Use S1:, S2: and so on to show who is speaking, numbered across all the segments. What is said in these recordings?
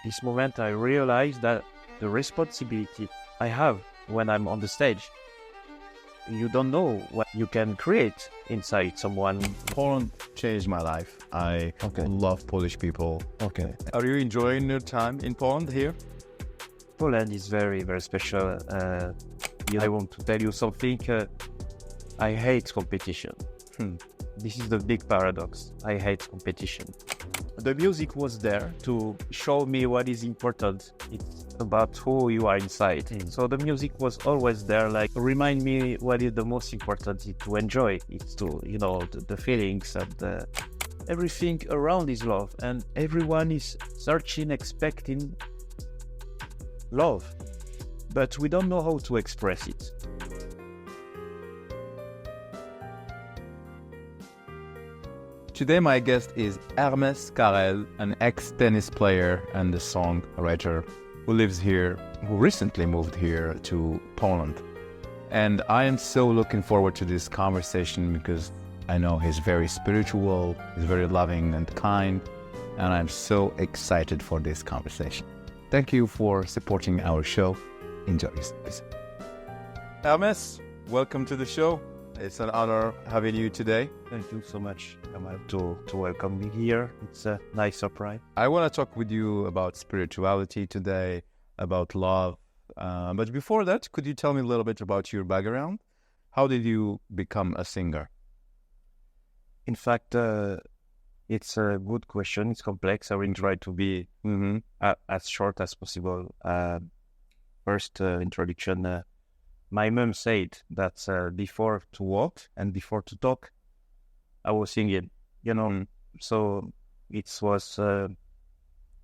S1: this moment I realized that the responsibility I have when I'm on the stage, you don't know what you can create inside someone.
S2: Poland changed my life. I love Polish people.
S3: Okay.
S2: Are you enjoying your time in Poland here?
S1: Poland is very, very special. I want to tell you something. I hate competition. This is the big paradox. I hate competition. The music was there to show me what is important. It's about who you are inside. So the music was always there, like remind me what is the most important. It's to enjoy. It's to, the feelings and everything around is love. And everyone is searching, expecting love. But we don't know how to express it.
S2: Today my guest is Hermes Karel, an ex-tennis player and a songwriter who lives here, who recently moved here to Poland. And I am so looking forward to this conversation because I know he's very spiritual, he's very loving and kind, and I'm so excited for this conversation. Thank you for supporting our show. Enjoy this episode. Hermes, welcome to the show. It's an honor having you today.
S1: Thank you so much, Kamal, to welcome me here. It's a nice surprise.
S2: I want to talk with you about spirituality today, about love. But before that, could you tell me a little bit about your background? How did you become a singer?
S1: In fact, it's a good question. It's complex. I will try to be as short as possible. First introduction. My mom said that before to walk and before to talk, I was singing, So it was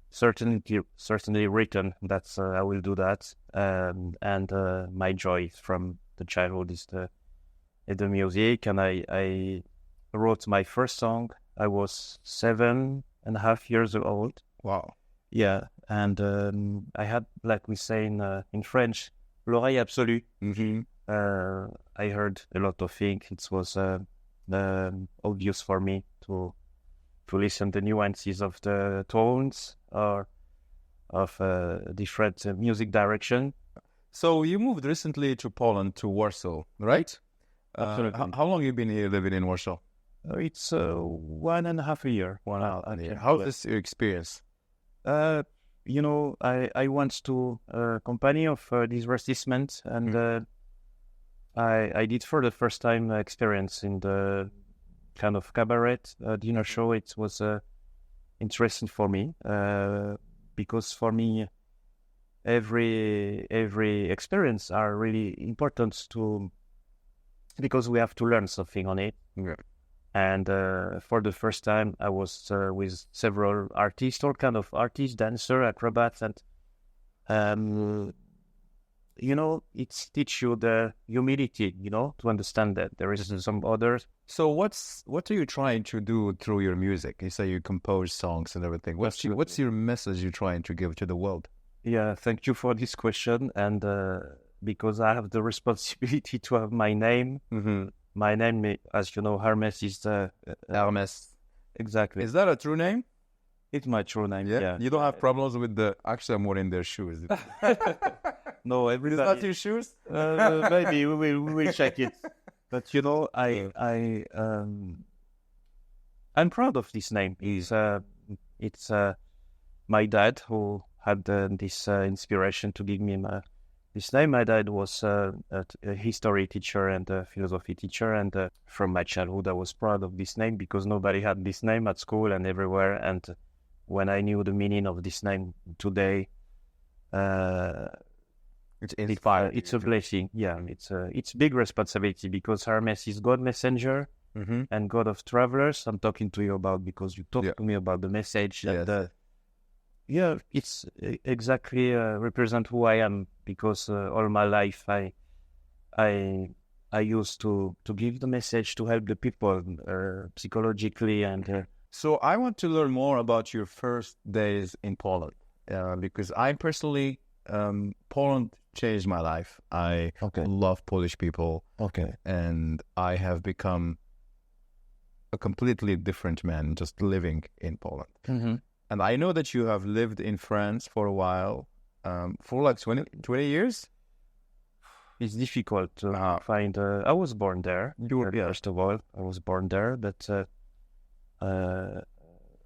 S1: certainly written that I will do that. And my joy from the childhood is the music. And I wrote my first song. I was 7.5 years old.
S2: Wow.
S1: Yeah. And I had, like we say in French, l'oreille absolue. I heard a lot of things. It was obvious for me to listen the nuances of the tones or of different music direction.
S2: So you moved recently to Poland, to Warsaw, right?
S1: Absolutely.
S2: How long have you been here living in Warsaw?
S1: It's 1.5 year.
S2: How is your experience?
S1: I went to a company of divertissement, and I did for the first time experience in the kind of cabaret dinner show. It was interesting for me because for me every experience are really important because we have to learn something on it.
S2: Yeah.
S1: And for the first time, I was with several artists, all kind of artists, dancer, acrobats, and it teach you the humility, to understand that there is some others.
S2: So what are you trying to do through your music? You say you compose songs and everything. What's your message you're trying to give to the world?
S1: Yeah, thank you for this question. And because I have the responsibility to have my name. My name, as you know, Hermes is
S2: Hermes.
S1: Exactly.
S2: Is that a true name?
S1: It's my true name, yeah.
S2: You don't have problems with actually I'm wearing their shoes.
S1: No, everybody...
S2: Is that your shoes?
S1: Maybe we will check it. But I'm proud of this name. It's my dad who had this inspiration to give me this name. My dad was a history teacher and a philosophy teacher, and from my childhood I was proud of this name because nobody had this name at school and everywhere. And when I knew the meaning of this name today,
S2: it's inspired.
S1: It's a blessing. Yeah, it's big responsibility because Hermes is God messenger and God of travelers. I'm talking to you about because you talked to me about the message.
S2: Yes.
S1: Yeah, it's exactly represent who I am because all my life I used to give the message to help the people psychologically and.
S2: So I want to learn more about your first days in Poland because I personally Poland changed my life. I love Polish people. And I have become a completely different man just living in Poland. And I know that you have lived in France for a while, for like 20 years?
S1: It's difficult to find. I was born there. First of all, I was born there, but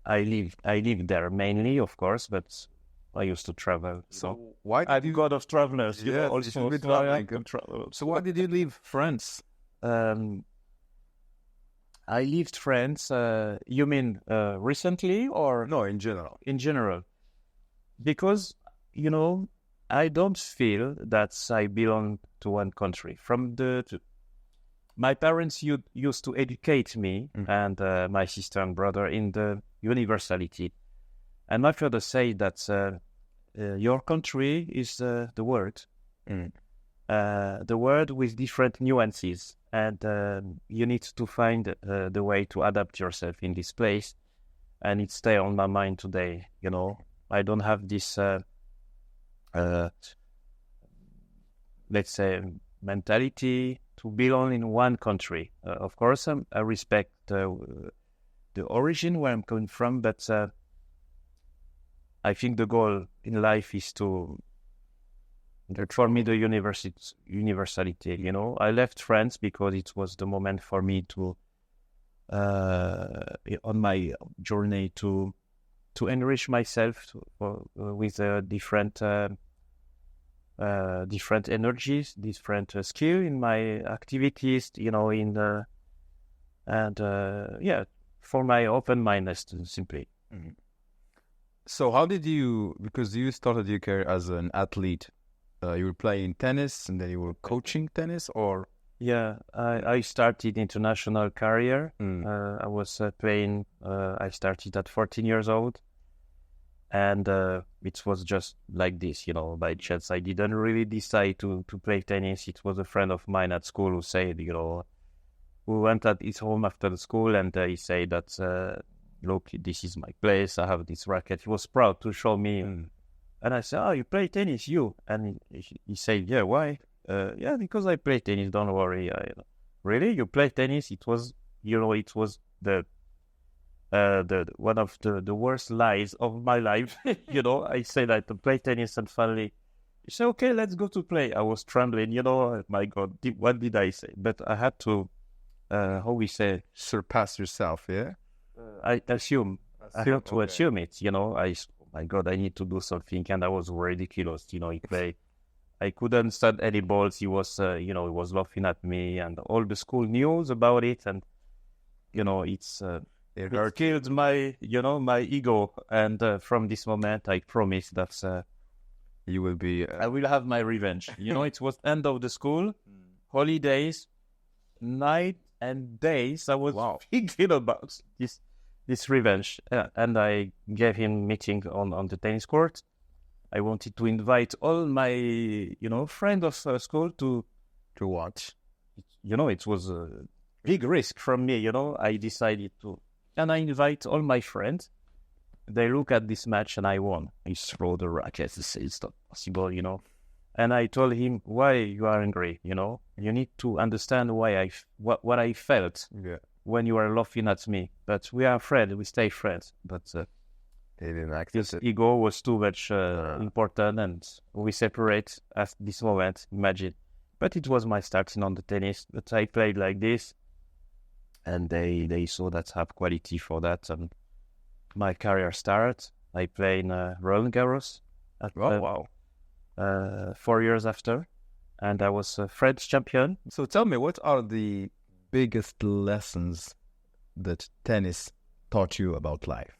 S1: I live there mainly, of course, but I used to travel. So
S2: why
S1: I'm god of travelers.
S2: Yeah,
S1: also
S2: travel. So why did you leave France?
S1: I left France. You mean recently or
S2: no? In general.
S1: In general, because I don't feel that I belong to one country. My parents used to educate me and my sister and brother in the universality, and my father said that your country is the world, the world with different nuances, and you need to find the way to adapt yourself in this place, and it stay on my mind today. I don't have this. Let's say, mentality to belong in one country. Of course, I respect the origin where I'm coming from, but I think the goal in life is for me, the universality. I left France because it was the moment for me to, on my journey to enrich myself with different energies, different skill in my activities, for my open-mindedness, simply.
S2: Mm-hmm. So how did you, because you started your career as an athlete, you were playing tennis and then you were coaching tennis, or?
S1: Yeah, I started international career. I was playing, I started at 14 years old. And it was just like this, by chance. I didn't really decide to play tennis. It was a friend of mine at school who said, we went at his home after the school, and he said that, look, this is my place. I have this racket. He was proud to show me. And I said, oh, you play tennis, you? And he said, yeah, why? Yeah, because I play tennis, don't worry. Really? You play tennis? It was, it was the one of the worst lies of my life. I said that to play tennis, and finally he said, okay, let's go to play. I was trembling, my God, what did I say? But I had to, how we say?
S2: Surpass yourself, yeah?
S1: I assume it, my God, I need to do something. And I was ridiculous, he played. I couldn't stand any balls. He was, he was laughing at me, and all the school knew about it. And, it killed my ego, and from this moment, I promise that
S2: you will be.
S1: I will have my revenge. It was end of the school, holidays, night and days. I was thinking about this revenge, and I gave him meeting on the tennis court. I wanted to invite all my friends of school to
S2: watch.
S1: It was a big risk from me. I decided to. And I invite all my friends. They look at this match, and I won. I throw the racket. It's not possible, And I told him, why you are angry, You need to understand why what I felt when you are laughing at me. But we are friends. We stay friends. But
S2: they didn't act.
S1: This ego was too much important, and we separate at this moment. Imagine. But it was my starting on the tennis. But I played like this. And they saw that I have quality for that, and my career started. I played in Roland Garros. 4 years after, and I was a French champion.
S2: So tell me, what are the biggest lessons that tennis taught you about life?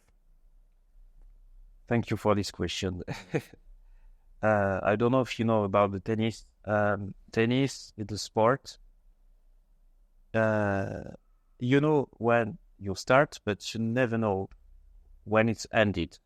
S1: Thank you for this question. I don't know if you know about the tennis. Tennis is a sport. You know when you start, but you never know when it's ended,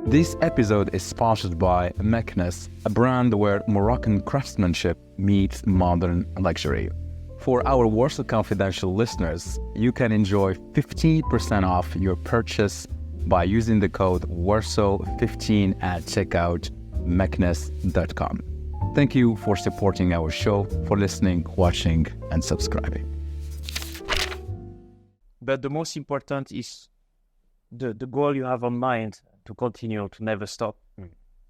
S2: This episode is sponsored by Meknes, a brand where Moroccan craftsmanship meets modern luxury. For our Warsaw Confidential listeners, you can enjoy 15% off your purchase by using the code Warsaw15 at checkout, meknes.com. Thank you for supporting our show, for listening, watching, and subscribing.
S1: But the most important is the goal you have on mind to continue, to never stop.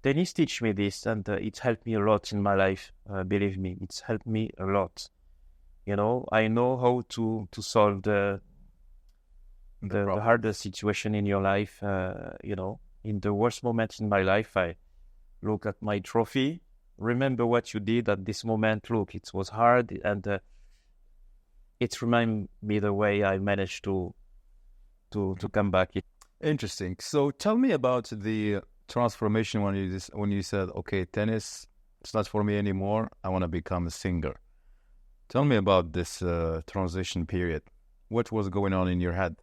S1: Tennis teach me this, and it helped me a lot in my life. Believe me, it's helped me a lot. I know how to solve the hardest situation in your life. In the worst moment in my life, I look at my trophy, remember what you did at this moment. Look, it was hard, and it reminds me the way I managed to come back.
S2: Interesting. So tell me about the transformation when you said, okay, tennis, it's not for me anymore. I want to become a singer. Tell me about this transition period. What was going on in your head?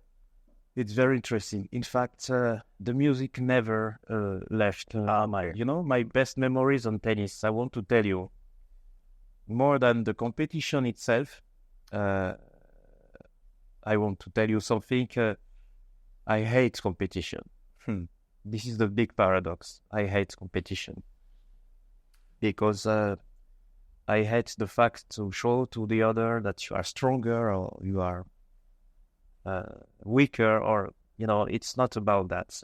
S1: It's very interesting. In fact, the music never left my best memories on tennis. I want to tell you, more than the competition itself, I want to tell you something. I hate competition. This is the big paradox. I hate competition because I hate the fact to show to the other that you are stronger or you are weaker, or it's not about that.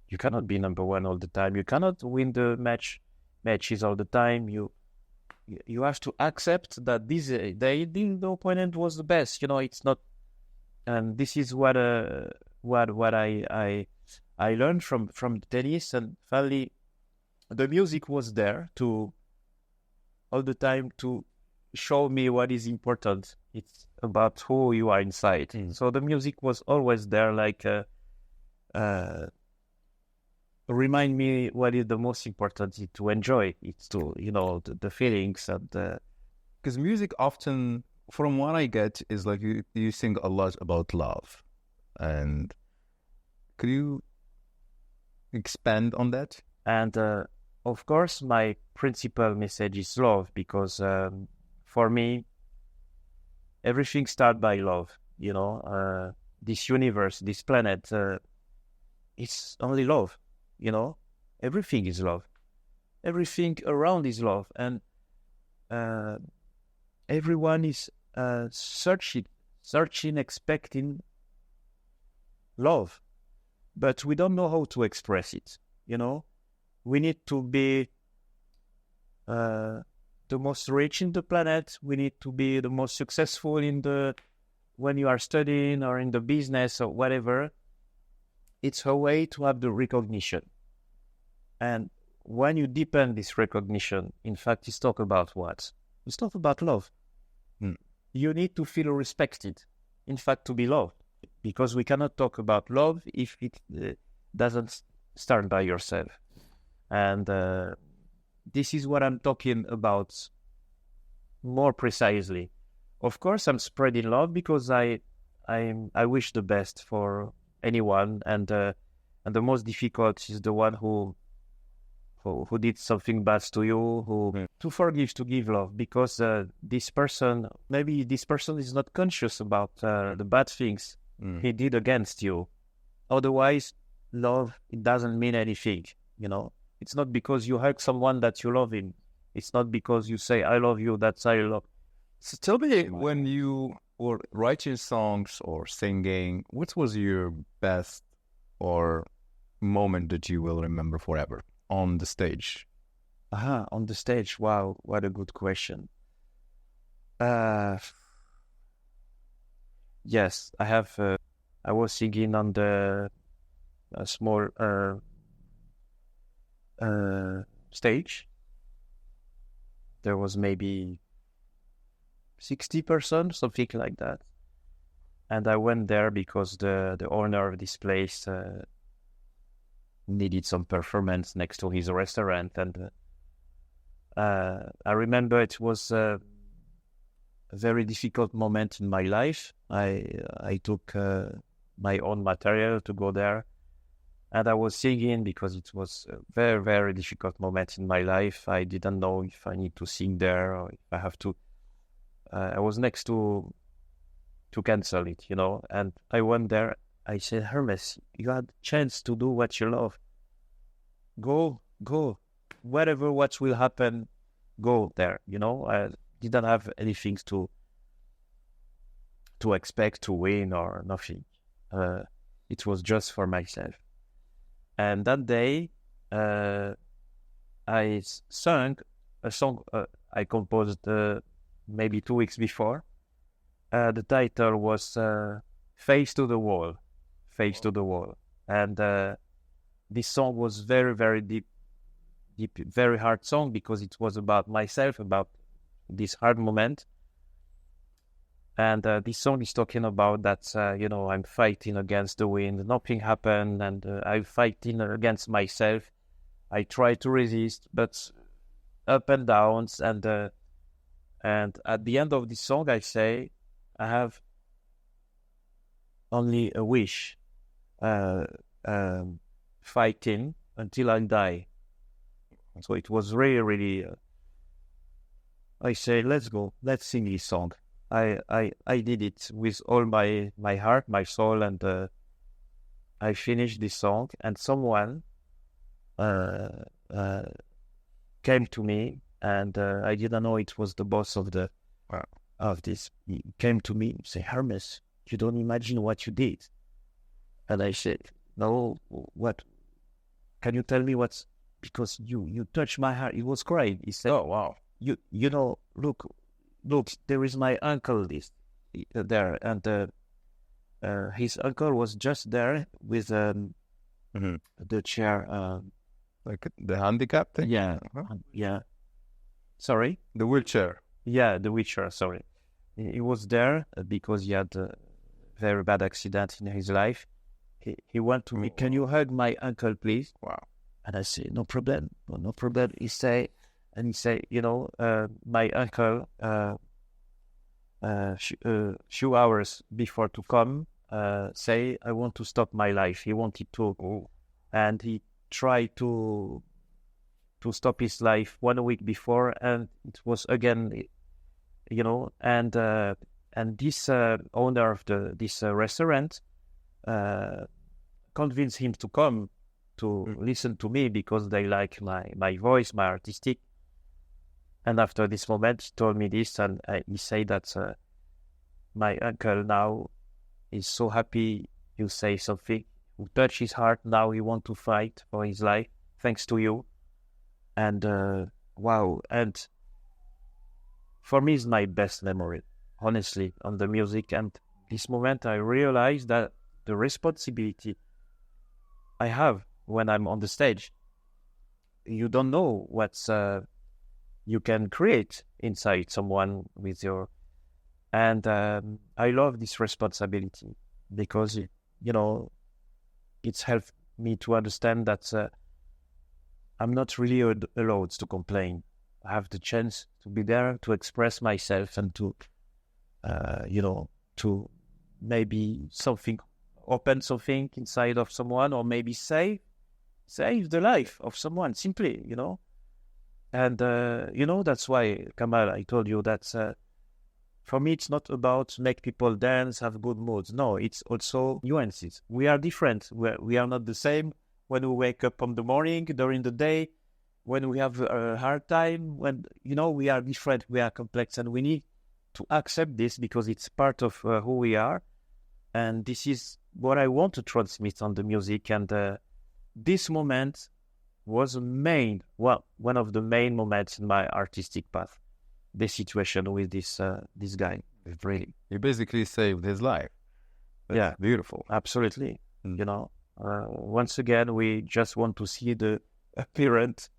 S1: You cannot be number one all the time. You cannot win the matches all the time. You have to accept that this day the opponent was the best. It's not, and this is what I learned from the tennis. And finally, the music was there to all the time to show me what is important. It's about who you are inside. So the music was always there, like remind me what is the most important. Is to enjoy. It's to the feelings and
S2: because music often, from what I get, is like you sing a lot about love, and could you expand on that?
S1: And of course, my principal message is love, because for me, everything starts by love. This universe, this planet, it's only love. Everything is love. Everything around is love, and everyone is searching, expecting love, but we don't know how to express it. We need to be the most rich in the planet. We need to be the most successful when you are studying or in the business or whatever. It's a way to have the recognition. And when you deepen this recognition, in fact, it's talk about what? It's talk about love. You need to feel respected, in fact, to be loved. Because we cannot talk about love if it doesn't start by yourself. And this is what I'm talking about more precisely. Of course, I'm spreading love because I wish the best for anyone, and the most difficult is the one who did something bad to you, to forgive, to give love, because this person is not conscious about the bad things he did against you. Otherwise, love, it doesn't mean anything. It's not because you hug someone that you love him. It's not because you say I love you that's I love.
S2: So tell me, when you were writing songs or singing, what was your best or moment that you will remember forever on the stage?
S1: On the stage. Wow, what a good question. Yes, I have. I was singing on a small stage. There was maybe 60%, something like that. And I went there because the owner of this place needed some performance next to his restaurant. And I remember it was a very difficult moment in my life. I took my own material to go there. And I was singing because it was a very, very difficult moment in my life. I didn't know if I need to sing there or if I have to. I was next to cancel it, and I went there. I said, Hermes, you had a chance to do what you love. Go. Whatever what will happen, go there, I didn't have anything to expect to win or nothing. It was just for myself. And that day, I sung a song I composed maybe 2 weeks before. The title was Face to the Wall, Face to the Wall. And this song was very, very deep, very hard song because it was about myself, about this hard moment. And this song is talking about that, I'm fighting against the wind, nothing happened, and I'm fighting against myself. I try to resist, but up and downs. And at the end of this song, I say, I have only a wish, fighting until I die. So it was really, really, I say, let's go, let's sing this song. I did it with all my heart, my soul, and I finished this song, and someone came to me, and I didn't know it was the boss of the of this. He came to me and said, Hermes, you don't imagine what you did. And I said, no, what? Can you tell me what's, because you touched my heart. He was crying. He said, oh, wow. You know, look, there is my uncle there, and his uncle was just there with the chair.
S2: Like the handicap thing?
S1: Yeah, yeah. Sorry?
S2: The wheelchair.
S1: Yeah, the wheelchair, sorry. He was there because he had a very bad accident in his life. He went to me, can you hug my uncle, please?
S2: Wow.
S1: And I say, no problem, no problem. He say, my uncle, few hours before to come, say, I want to stop my life. He wanted to, and he tried to stop his life 1 week before, and it was again, and this owner of this restaurant convinced him to come to listen to me because they like my voice, my artistic. And after this moment, he told me this, and he said that my uncle now is so happy you say something, who touched his heart. Now he want to fight for his life, thanks to you. And wow, and for me, it's my best memory, honestly, on the music. And this moment, I realized that the responsibility I have when I'm on the stage, you don't know what's you can create inside someone with your, and I love this responsibility because it's helped me to understand that I'm not really allowed to complain. I have the chance to be there, to express myself, and to to maybe open something inside of someone, or maybe save the life of someone simply, And, that's why, Kamal, I told you that for me, it's not about make people dance, have good moods. No, it's also nuances. We are different. We are not the same when we wake up in the morning, during the day, when we have a hard time, when, we are different, we are complex, and we need to accept this because it's part of who we are. And this is what I want to transmit on the music. And this moment was one of the main moments in my artistic path. The situation with this guy, really.
S2: He basically saved his life. That's beautiful.
S1: Absolutely. Once again, we just want to see the apparent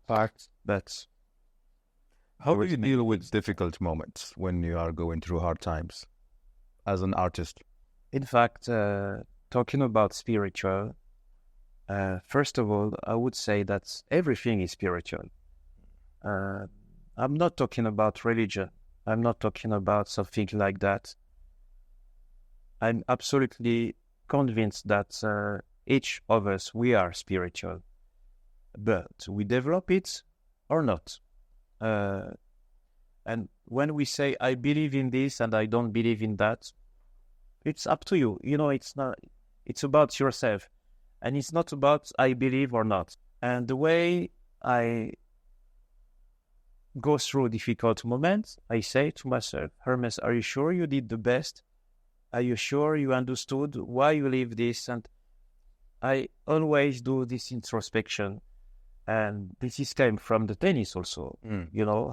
S1: part, but
S2: how do you deal with difficult moments when you are going through hard times as an artist?
S1: In fact, talking about spiritual, first of all, I would say that everything is spiritual. I'm not talking about religion. I'm not talking about something like that. I'm absolutely convinced that each of us, we are spiritual. But we develop it or not. And when we say, I believe in this and I don't believe in that, it's up to you. It's about yourself. And it's not about I believe or not. And the way I go through difficult moments, I say to myself, Hermes, are you sure you did the best are you sure you understood why you live this? And I always do this introspection. And this is came from the tennis also.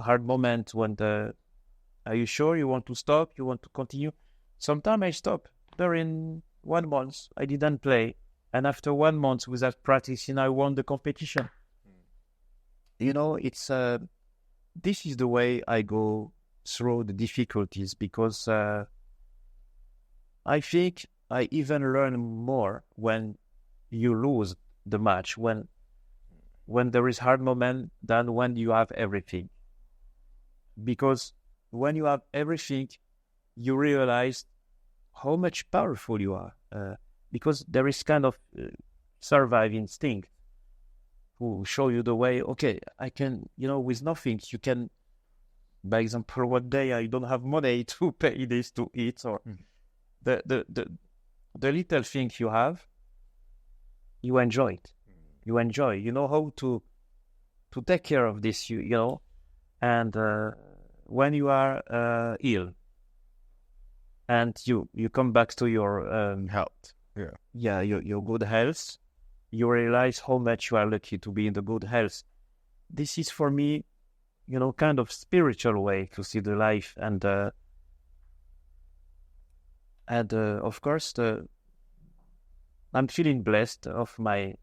S1: Hard moment when are you sure you want to stop? You want to continue? Sometimes I stop. During 1 month, I didn't play. And after 1 month without practicing, I won the competition. It's this is the way I go through the difficulties, because I think I even learn more when you lose the match, when there is hard moment, than when you have everything. Because when you have everything, you realize how much powerful you are. Because there is kind of survive instinct who show you the way. Okay, I can, with nothing, you can. By example, one day I don't have money to pay this to eat, or the little things you have, you enjoy it. You enjoy. You know how to take care of this. And when you are ill, and you come back to your
S2: Health.
S1: your good health, you realize how much you are lucky to be in the good health. This is for me, kind of spiritual way to see the life, and of course, I'm feeling blessed of my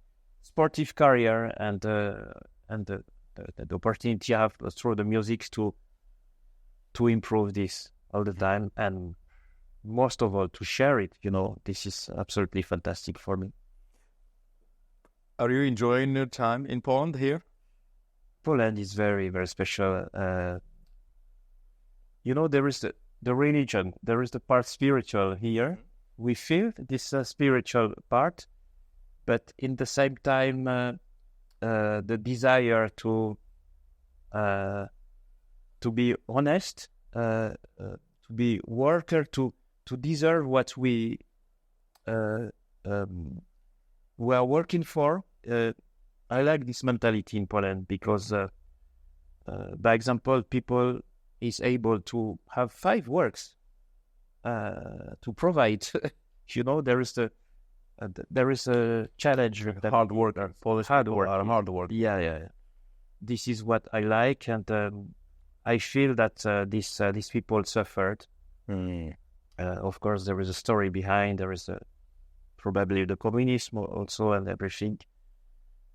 S1: sportive career, and the opportunity I have through the music to improve this all the time, and most of all to share it. This is absolutely fantastic for me.
S2: Are you enjoying your time in Poland here?
S1: Poland is very, very special. There is the religion, there is the part spiritual here. We feel this spiritual part, but in the same time, the desire to be honest, to be worker, to deserve what we are working for. I like this mentality in Poland, because, by example, people is able to have 5 works to provide. There is a challenge.
S2: Hard work. Polish
S1: hard
S2: people
S1: work.
S2: are hard work.
S1: Yeah. This is what I like, and I feel that these people suffered. Of course, there is a story behind. There is probably the communism also, and everything.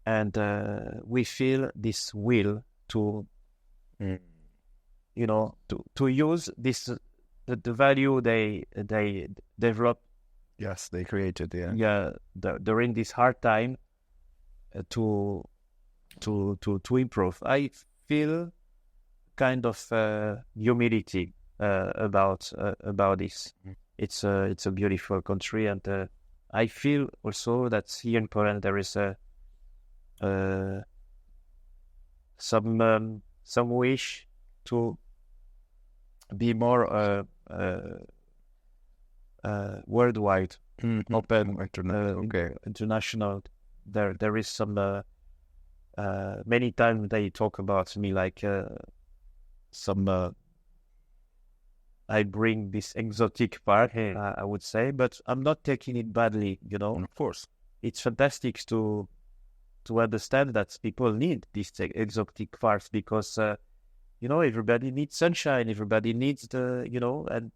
S1: And we feel this will to, to use this the value they developed.
S2: Yes, they created.
S1: During this hard time, to improve. I feel kind of humility about this. It's a beautiful country, and I feel also that here in Poland there is some wish to be more worldwide, open, international. There is some many times they talk about me like some. I bring this exotic part, I would say, but I'm not taking it badly.
S2: Of course,
S1: it's fantastic to understand that people need these exotic parts, because everybody needs sunshine, everybody needs and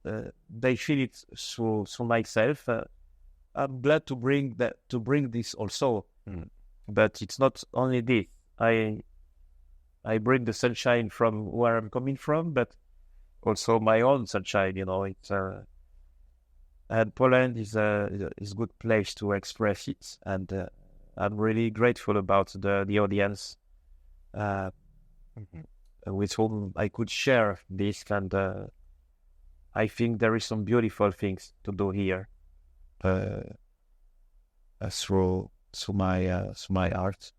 S1: they feel it through myself. I'm glad to bring this also, but it's not only this. I bring the sunshine from where I'm coming from, but also my own sunshine. It's and Poland is a good place to express it, and I'm really grateful about the audience with whom I could share this, and I think there is some beautiful things to do here through my art.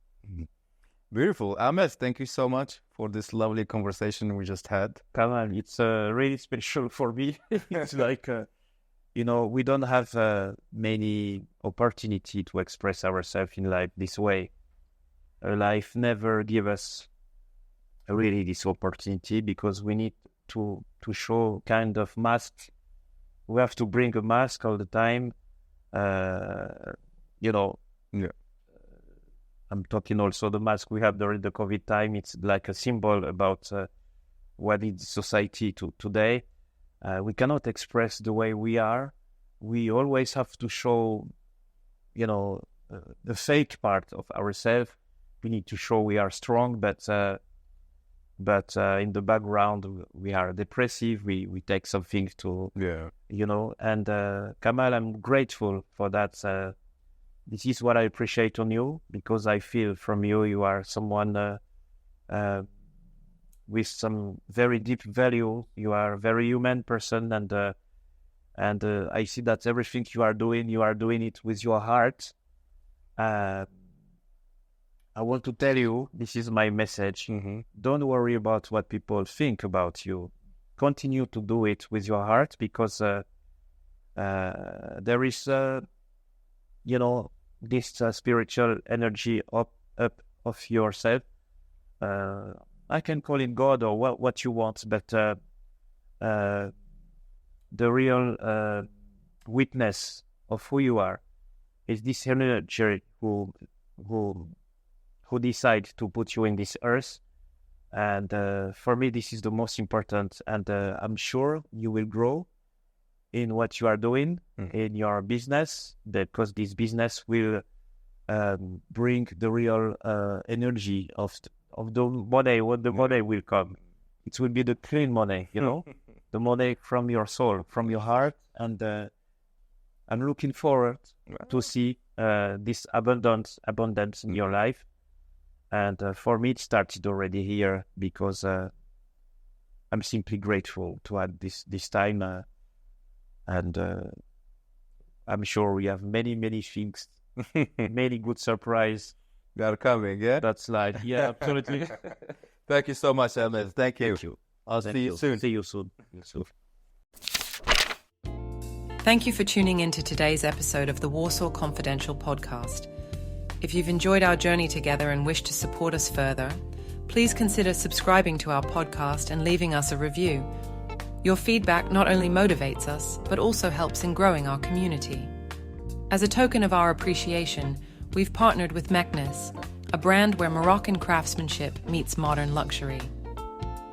S2: Beautiful. Hermes, thank you so much for this lovely conversation we just had.
S1: KAMAL, it's really special for me. It's like we don't have many opportunity to express ourselves in life this way. Life never give us really this opportunity, because we need to show kind of mask we have to bring a mask all the time.
S2: Yeah.
S1: I'm talking also the mask we have during the COVID time. It's like a symbol about what is society today. We cannot express the way we are. We always have to show, the fake part of ourselves. We need to show we are strong, but in the background we are depressive. We take something to, And KAMAL, I'm grateful for that. This is what I appreciate on you, because I feel from you are someone with some very deep value. You are a very human person, and I see that everything you are doing it with your heart. I want to tell you, this is my message. Don't worry about what people think about you. Continue to do it with your heart, because there is, this spiritual energy up of yourself. I can call it God or what you want, but the real witness of who you are is this energy who decide to put you in this earth. And for me, this is the most important. And I'm sure you will grow in what you are doing in your business, because this business will bring the real energy of the money. When the money will come, it will be the clean money, the money from your soul, from your heart. And I'm looking forward to see this abundance in your life. And for me, it started already here, because I'm simply grateful to have this time. And I'm sure we have many, many things, many good surprise.
S2: They are coming, yeah?
S1: That's like, yeah, absolutely.
S2: Thank you so much, Hermes. Thank you.
S1: Thank you.
S2: I'll see you soon.
S1: See you soon.
S3: Thank you for tuning in to today's episode of the Warsaw Confidential podcast. If you've enjoyed our journey together and wish to support us further, please consider subscribing to our podcast and leaving us a review. Your feedback not only motivates us, but also helps in growing our community. As a token of our appreciation, we've partnered with Meknes, a brand where Moroccan craftsmanship meets modern luxury.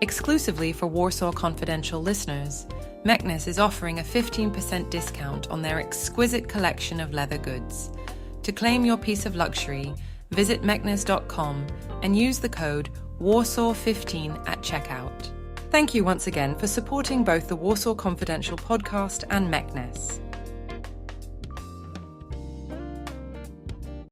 S3: Exclusively for Warsaw Confidential listeners, Meknes is offering a 15% discount on their exquisite collection of leather goods. To claim your piece of luxury, visit meknes.com and use the code WARSAW15 at checkout. Thank you once again for supporting both the Warsaw Confidential podcast and Meknes.